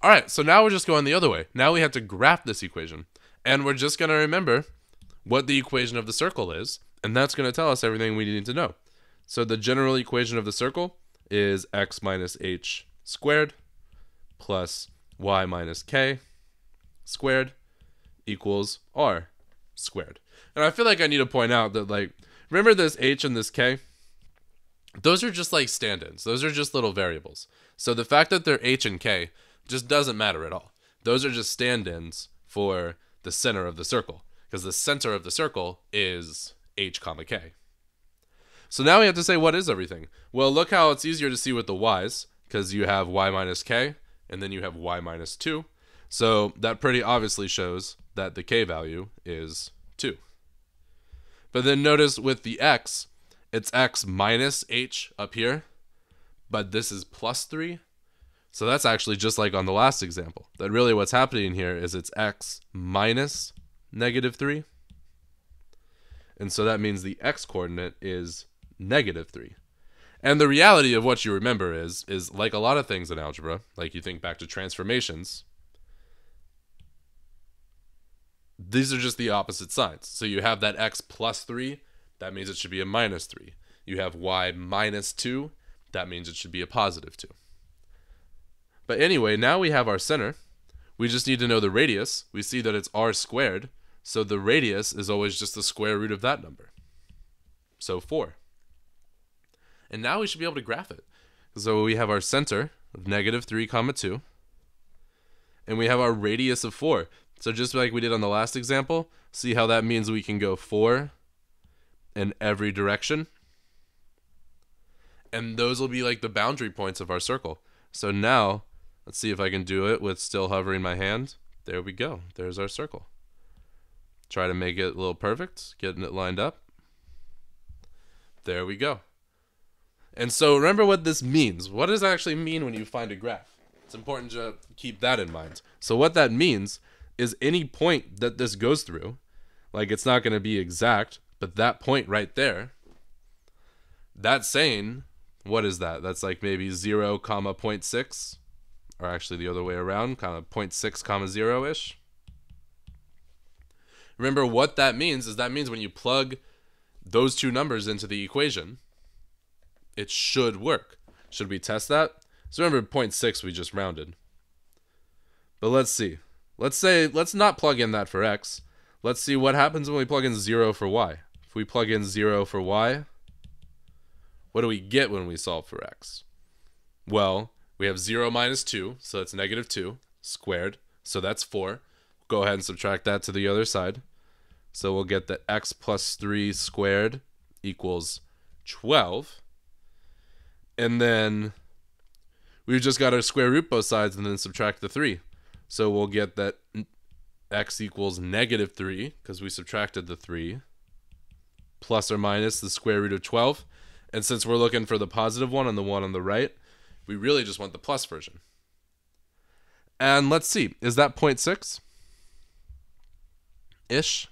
All right, so now we're just going the other way. Now we have to graph this equation. And we're just going to remember what the equation of the circle is, and that's going to tell us everything we need to know. So the general equation of the circle is x minus h squared plus y minus k squared equals r squared. And I feel like I need to point out that, like, remember this h and this k? Those are just like stand-ins. Those are just little variables. So the fact that they're h and k just doesn't matter at all. Those are just stand-ins for the center of the circle, because the center of the circle is h comma k. So now we have to say, what is everything? Well, look how it's easier to see with the y's, because you have y minus k, and then you have y minus 2. So that pretty obviously shows that the k value is 2. But then notice with the x, it's x minus h up here, but this is plus 3. So that's actually just like on the last example. That really what's happening here is it's x minus negative 3. And so that means the x coordinate is negative 3. And the reality of what you remember is like a lot of things in algebra, like you think back to transformations, these are just the opposite sides. So you have that x plus 3, that means it should be a minus 3. You have y minus 2, that means it should be a positive 2. But anyway, now we have our center. We just need to know the radius. We see that it's r squared, so the radius is always just the square root of that number. So 4. And now we should be able to graph it. So we have our center of negative 3 comma 2, and we have our radius of 4. So just like we did on the last example, see how that means we can go 4 in every direction? And those will be like the boundary points of our circle. So now, let's see if I can do it with still hovering my hand. There we go. There's our circle. Try to make it a little perfect, getting it lined up. There we go. And so remember what this means. What does it actually mean when you find a graph? It's important to keep that in mind. So what that means is any point that this goes through, like it's not going to be exact, but that point right there, that's saying, what is that? That's like maybe 0, comma 0.6, or actually the other way around, kind of 0.6, comma 0-ish. Remember what that means is that means when you plug those two numbers into the equation, it should work. Should we test that? So remember 0.6 we just rounded. But let's see. Let's not plug in that for x. Let's see what happens when we plug in 0 for y. If we plug in 0 for y, what do we get when we solve for x? Well, we have 0 minus 2, so that's negative 2, squared, so that's 4. Go ahead and subtract that to the other side. So we'll get that x plus 3 squared equals 12. And then we've just got to square root both sides and then subtract the 3. So we'll get that x equals negative 3, because we subtracted the 3, plus or minus the square root of 12. And since we're looking for the positive one and the one on the right, we really just want the plus version. And let's see, is that 0.6-ish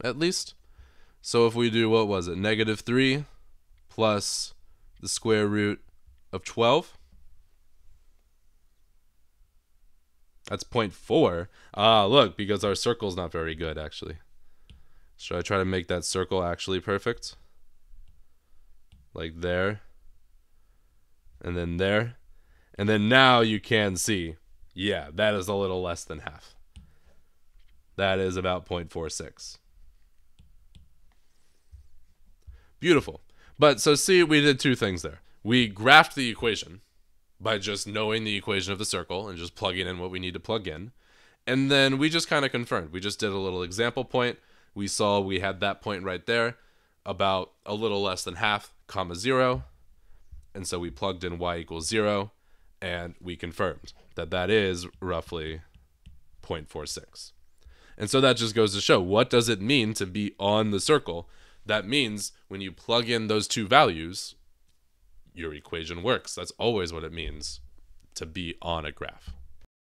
at least? So if we do, what was it, negative 3 plus the square root of 12, that's 0.4. Ah, look, because our circle's not very good, actually. Should I try to make that circle actually perfect? Like there, and then there, and then now you can see, yeah, that is a little less than half. That is about 0.46. Beautiful. But so see, we did two things there. We graphed the equation by just knowing the equation of the circle and just plugging in what we need to plug in. And then we just kind of confirmed. We just did a little example point. We saw we had that point right there, about a little less than half, comma 0. And so we plugged in y equals 0, and we confirmed that that is roughly 0.46. And so that just goes to show, what does it mean to be on the circle? That means when you plug in those two values, your equation works. That's always what it means to be on a graph.